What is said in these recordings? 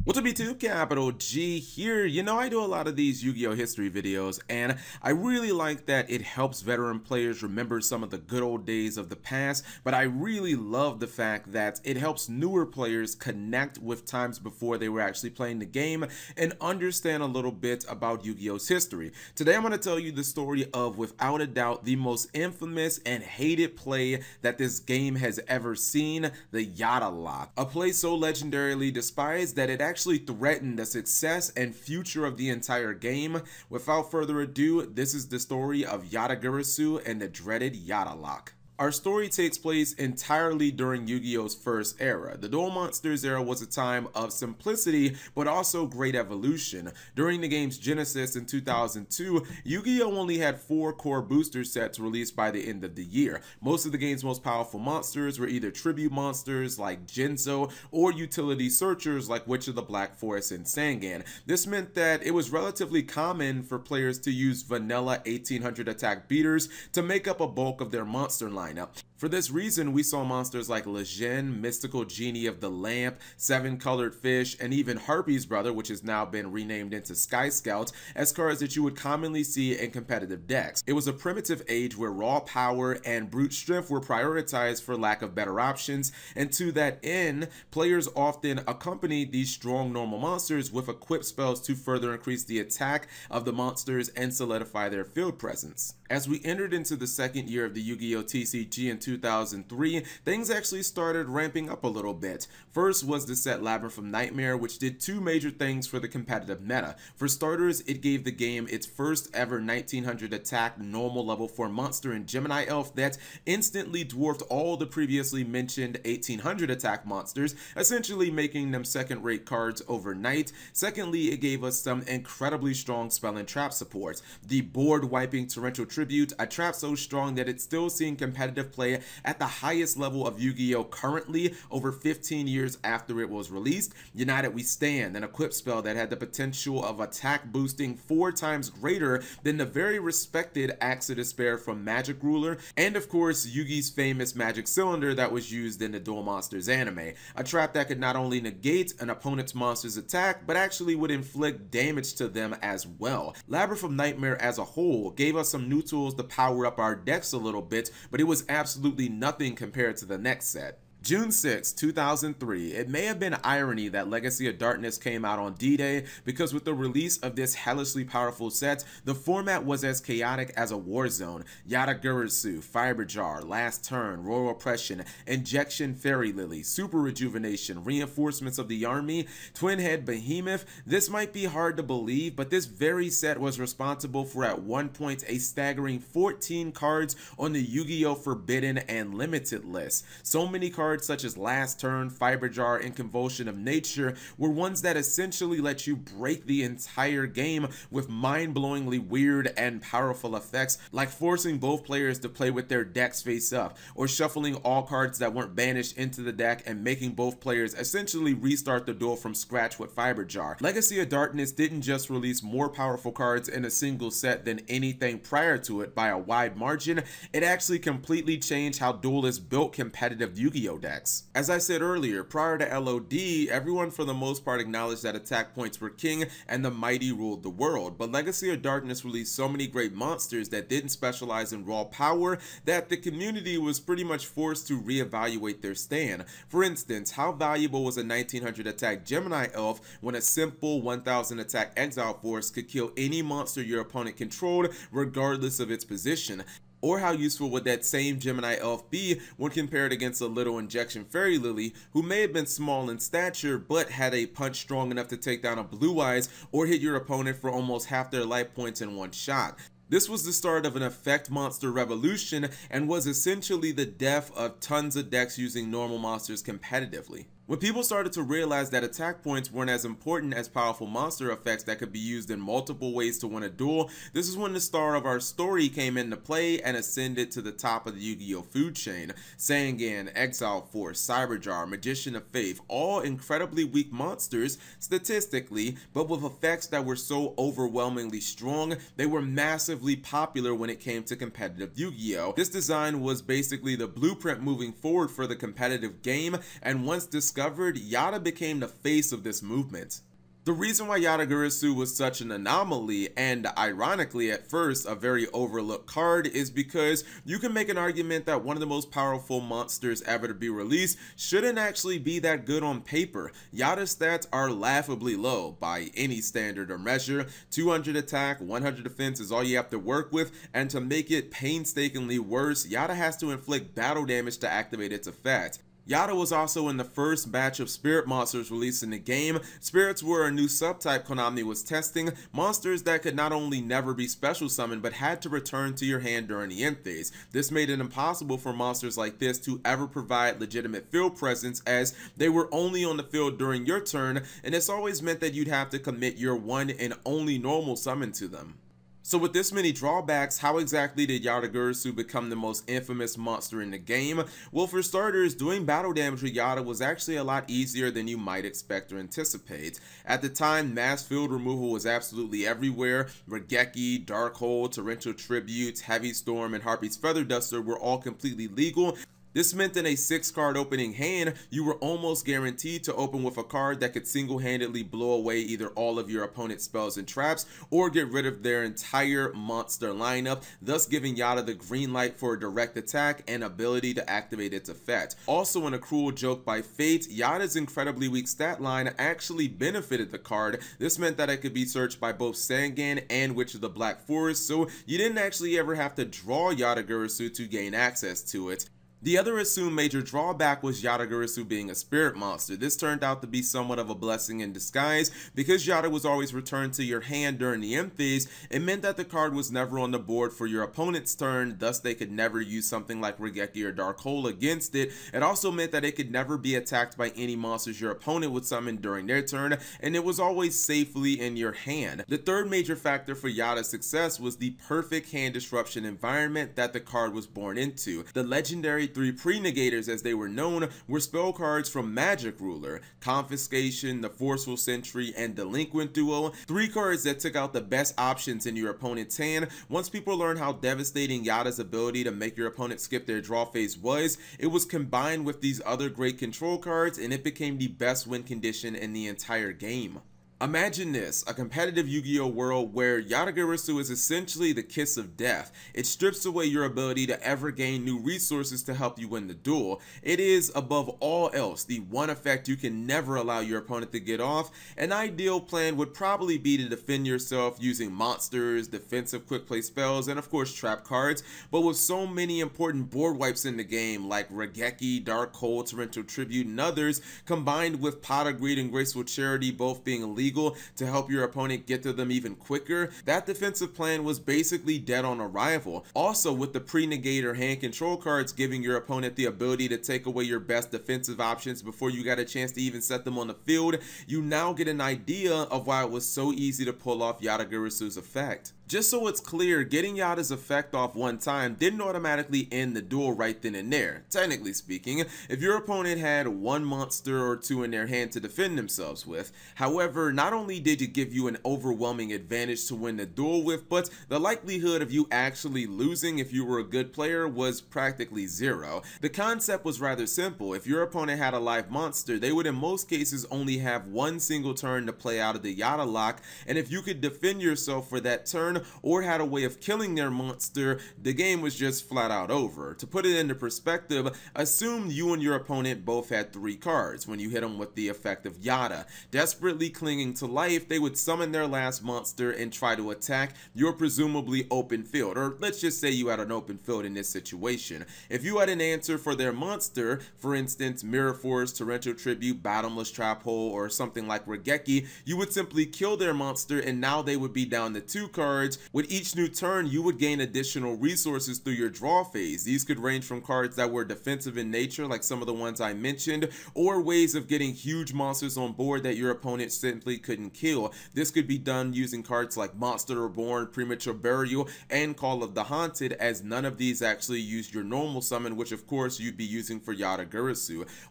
What's up YouTube, Capital G here. I do a lot of these Yu-Gi-Oh! History videos, and I really like that it helps veteran players remember some of the good old days of the past, but I really love the fact that it helps newer players connect with times before they were actually playing the game and understand a little bit about Yu-Gi-Oh!'s history. Today I'm going to tell you the story of, without a doubt, the most infamous and hated play that this game has ever seen, the Yata lock. A play so legendarily despised that it actually threatened the success and future of the entire game. Without further ado, this is the story of Yata and the dreaded Yata lock. Our story takes place entirely during Yu-Gi-Oh!'s first era. The Duel Monsters era was a time of simplicity, but also great evolution. During the game's genesis in 2002, Yu-Gi-Oh! Only had 4 core booster sets released by the end of the year. Most of the game's most powerful monsters were either tribute monsters like Jinzo or utility searchers like Witch of the Black Forest and Sangan. This meant that it was relatively common for players to use vanilla 1800 attack beaters to make up a bulk of their monster lineup. For this reason, we saw monsters like Lejeune, Mystical Genie of the Lamp, Seven Colored Fish, and even Harpy's Brother, which has now been renamed into Sky Scout, as cards that you would commonly see in competitive decks. It was a primitive age where raw power and brute strength were prioritized for lack of better options, and to that end, players often accompanied these strong normal monsters with equipped spells to further increase the attack of the monsters and solidify their field presence. As we entered into the second year of the Yu-Gi-Oh! TCG in 2003, things actually started ramping up a little bit. First was the set Labyrinth of Nightmare, which did 2 major things for the competitive meta. For starters, it gave the game its first ever 1900 attack normal level 4 monster in Gemini Elf that instantly dwarfed all the previously mentioned 1800 attack monsters, essentially making them second-rate cards overnight. Secondly, it gave us some incredibly strong spell and trap support. The board-wiping Torrential Tribute, a trap so strong that it's still seeing competitive play at the highest level of Yu-Gi-Oh! Currently, over 15 years after it was released. United We Stand, an equipped spell that had the potential of attack boosting 4 times greater than the very respected Axe of Despair from Magic Ruler, and of course Yugi's famous Magic Cylinder that was used in the Duel Monsters anime. A trap that could not only negate an opponent's monster's attack, but actually would inflict damage to them as well. Labyrinth of Nightmare as a whole gave us some new tools to power up our decks a little bit, but it was absolutely nothing compared to the next set. June 6, 2003, it may have been irony that Legacy of Darkness came out on D-Day, because with the release of this hellishly powerful set, the format was as chaotic as a war zone. Yata, Fiber Jar, Last Turn, Royal Oppression, Injection Fairy Lily, Super Rejuvenation, Reinforcements of the Army, Twin Head Behemoth. This might be hard to believe, but this very set was responsible for at one point a staggering 14 cards on the Yu-Gi-Oh! Forbidden and Limited list. So many cards such as Last Turn, Fiber Jar, and Convulsion of Nature were ones that essentially let you break the entire game with mind-blowingly weird and powerful effects, like forcing both players to play with their decks face up, or shuffling all cards that weren't banished into the deck and making both players essentially restart the duel from scratch with Fiber Jar. Legacy of Darkness didn't just release more powerful cards in a single set than anything prior to it by a wide margin, it actually completely changed how duelists built competitive Yu-Gi-Oh! Decks. As I said earlier, prior to LOD, everyone for the most part acknowledged that attack points were king and the mighty ruled the world, but Legacy of Darkness released so many great monsters that didn't specialize in raw power that the community was pretty much forced to reevaluate their stand. For instance, how valuable was a 1900 attack Gemini Elf when a simple 1000 attack Exile Force could kill any monster your opponent controlled regardless of its position? Or how useful would that same Gemini Elf be when compared against a little Injection Fairy Lily, who may have been small in stature but had a punch strong enough to take down a Blue Eyes or hit your opponent for almost half their life points in one shot. This was the start of an effect monster revolution and was essentially the death of tons of decks using normal monsters competitively. When people started to realize that attack points weren't as important as powerful monster effects that could be used in multiple ways to win a duel, this is when the star of our story came into play and ascended to the top of the Yu-Gi-Oh! Food chain. Sangan, Exile Force, Cyberjar, Magician of Faith, all incredibly weak monsters statistically, but with effects that were so overwhelmingly strong, they were massively popular when it came to competitive Yu-Gi-Oh! This design was basically the blueprint moving forward for the competitive game, and once discovered discovered, Yata became the face of this movement. The reason why Yata was such an anomaly, and ironically at first a very overlooked card, is because you can make an argument that one of the most powerful monsters ever to be released shouldn't actually be that good on paper. Yata's stats are laughably low by any standard or measure. 200 attack, 100 defense is all you have to work with, and to make it painstakingly worse, Yata has to inflict battle damage to activate its effect. Yata was also in the first batch of spirit monsters released in the game. Spirits were a new subtype Konami was testing, monsters that could not only never be special summoned but had to return to your hand during the end phase. This made it impossible for monsters like this to ever provide legitimate field presence, as they were only on the field during your turn, and this always meant that you'd have to commit your one and only normal summon to them. So with this many drawbacks, how exactly did Yata become the most infamous monster in the game? Well, for starters, doing battle damage with Yata was actually a lot easier than you might expect or anticipate. At the time, mass field removal was absolutely everywhere. Regeki, Dark Hole, Torrential Tribute, Heavy Storm, and Harpy's Feather Duster were all completely legal. This meant in a 6-card opening hand, you were almost guaranteed to open with a card that could single-handedly blow away either all of your opponent's spells and traps, or get rid of their entire monster lineup, thus giving Yata the green light for a direct attack and ability to activate its effect. Also, in a cruel joke by fate, Yata's incredibly weak stat line actually benefited the card. This meant that it could be searched by both Sangan and Witch of the Black Forest, so you didn't actually ever have to draw Yata to gain access to it. The other assumed major drawback was Yata being a spirit monster. This turned out to be somewhat of a blessing in disguise. Because Yata was always returned to your hand during the end phase, it meant that the card was never on the board for your opponent's turn, thus they could never use something like Regeki or Dark Hole against it. It also meant that it could never be attacked by any monsters your opponent would summon during their turn, and it was always safely in your hand. The third major factor for Yata's success was the perfect hand disruption environment that the card was born into. The legendary 3 pre-negators, as they were known, were spell cards from Magic Ruler, Confiscation, the Forceful Sentry, and Delinquent Duo, 3 cards that took out the best options in your opponent's hand. Once people learned how devastating Yata's ability to make your opponent skip their draw phase was, it was combined with these other great control cards, and it became the best win condition in the entire game. Imagine this, a competitive Yu-Gi-Oh world where Yata is essentially the kiss of death. It strips away your ability to ever gain new resources to help you win the duel. It is, above all else, the one effect you can never allow your opponent to get off. An ideal plan would probably be to defend yourself using monsters, defensive quick play spells, and of course trap cards, but with so many important board wipes in the game like Regeki, Dark Hole, Torrential Tribute, and others, combined with Pot of Greed and Graceful Charity both being illegal to help your opponent get to them even quicker, that defensive plan was basically dead on arrival. Also, with the pre-negator hand control cards giving your opponent the ability to take away your best defensive options before you got a chance to even set them on the field, you now get an idea of why it was so easy to pull off Yata effect. Just so it's clear, getting Yata's effect off one time didn't automatically end the duel right then and there. Technically speaking, if your opponent had one monster or two in their hand to defend themselves with. However, not only did it give you an overwhelming advantage to win the duel with, but the likelihood of you actually losing if you were a good player was practically zero. The concept was rather simple. If your opponent had a live monster, they would in most cases only have one single turn to play out of the Yata lock, and if you could defend yourself for that turn or had a way of killing their monster, the game was just flat out over. To put it into perspective, assume you and your opponent both had 3 cards when you hit them with the effect of Yata. Desperately clinging to life, they would summon their last monster and try to attack your presumably open field, or let's just say you had an open field in this situation. If you had an answer for their monster, for instance Mirror Force, Torrential Tribute, Bottomless Trap Hole, or something like Regeki, you would simply kill their monster and now they would be down to 2 cards. With each new turn, you would gain additional resources through your draw phase. These could range from cards that were defensive in nature, like some of the ones I mentioned, or ways of getting huge monsters on board that your opponent simply couldn't kill. This could be done using cards like Monster Reborn, Premature Burial, and Call of the Haunted, as none of these actually use your normal summon, which of course you'd be using for Yata.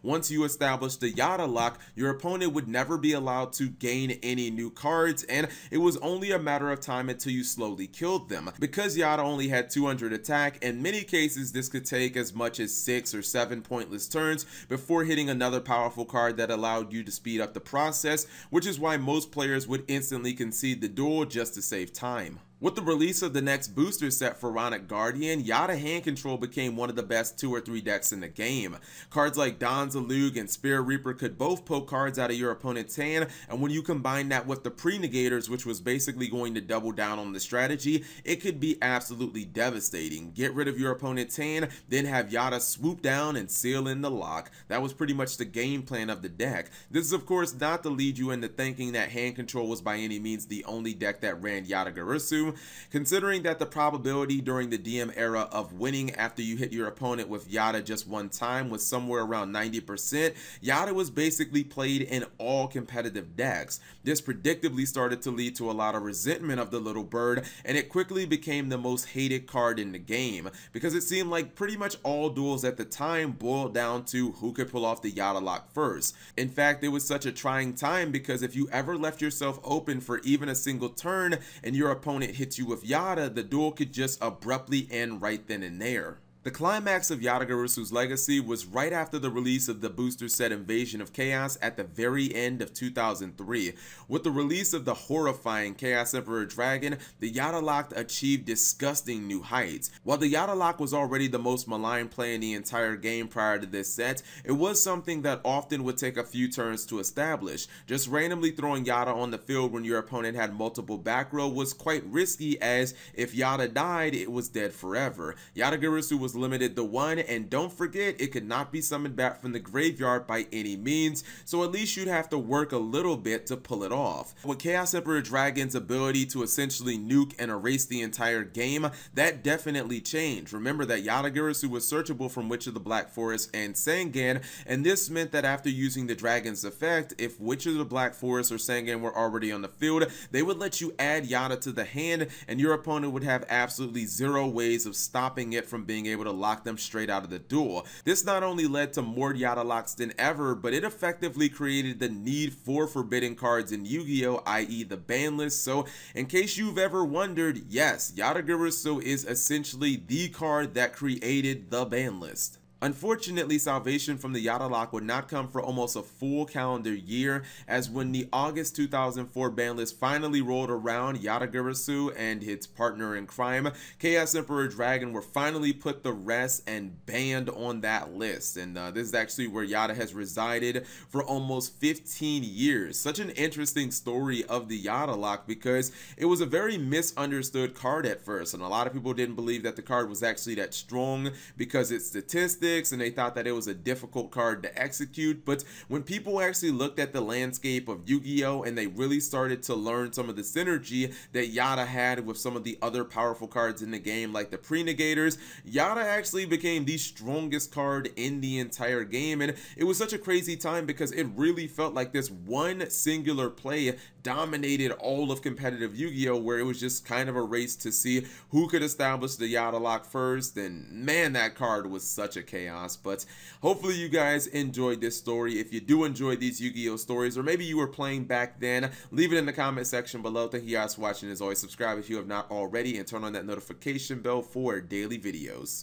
Once you establish the Yata lock, your opponent would never be allowed to gain any new cards, and it was only a matter of time until you you slowly killed them. Because Yata only had 200 attack, in many cases this could take as much as 6 or 7 pointless turns before hitting another powerful card that allowed you to speed up the process, which is why most players would instantly concede the duel just to save time. With the release of the next booster set for Pharaonic Guardian, Yata hand control became one of the best 2 or 3 decks in the game. Cards like Donzalug and Spear Reaper could both poke cards out of your opponent's hand, and when you combine that with the pre-negators, which was basically going to double down on the strategy, it could be absolutely devastating. Get rid of your opponent's hand, then have Yata swoop down and seal in the lock. That was pretty much the game plan of the deck. This is of course not to lead you into thinking that hand control was by any means the only deck that ran Yata-Garasu. Considering that the probability during the DM era of winning after you hit your opponent with Yata just one time was somewhere around 90%, Yata was basically played in all competitive decks. This predictably started to lead to a lot of resentment of the little bird, and it quickly became the most hated card in the game, because it seemed like pretty much all duels at the time boiled down to who could pull off the Yata lock first. In fact, it was such a trying time because if you ever left yourself open for even a single turn and your opponent hits you with Yata, the duel could just abruptly end right then and there. The climax of Yata-Garasu's legacy was right after the release of the booster set Invasion of Chaos at the very end of 2003. With the release of the horrifying Chaos Emperor Dragon, the Yata Lock achieved disgusting new heights. While the Yata Lock was already the most maligned play in the entire game prior to this set, it was something that often would take a few turns to establish. Just randomly throwing Yata on the field when your opponent had multiple back row was quite risky, as if Yata died, it was dead forever. Yata-Garasu was limited to 1, and don't forget, it could not be summoned back from the graveyard by any means, so at least you'd have to work a little bit to pull it off. With Chaos Emperor Dragon's ability to essentially nuke and erase the entire game, that definitely changed. Remember that Yata-Garasu was searchable from Witch of the Black Forest and Sangan, and this meant that after using the Dragon's effect, if Witch of the Black Forest or Sangan were already on the field, they would let you add Yata to the hand, and your opponent would have absolutely zero ways of stopping it from being able to lock them straight out of the duel. This not only led to more Yata locks than ever, but it effectively created the need for forbidden cards in Yu-Gi-Oh!, i.e. the ban list. So in case you've ever wondered, yes, Yata-Garasu is essentially the card that created the ban list. Unfortunately, salvation from the Yata Lock would not come for almost a full calendar year, as when the August 2004 ban list finally rolled around, Yata-Garasu and its partner in crime, Chaos Emperor Dragon, were finally put to rest and banned on that list. And this is actually where Yata has resided for almost 15 years. Such an interesting story of the Yata Lock, because it was a very misunderstood card at first, and a lot of people didn't believe that the card was actually that strong because its statistics, and they thought that it was a difficult card to execute. But when people actually looked at the landscape of Yu-Gi-Oh! And they really started to learn some of the synergy that Yata had with some of the other powerful cards in the game, like the pre-negators, Yata actually became the strongest card in the entire game. And it was such a crazy time because it really felt like this one singular play dominated all of competitive Yu-Gi-Oh! Where it was just kind of a race to see who could establish the Yata Lock first. And man, that card was such a chaos. But hopefully you guys enjoyed this story. If you do enjoy these Yu-Gi-Oh! Stories, or maybe you were playing back then, leave it in the comment section below. Thank you guys for watching. As always, subscribe if you have not already, and turn on that notification bell for daily videos.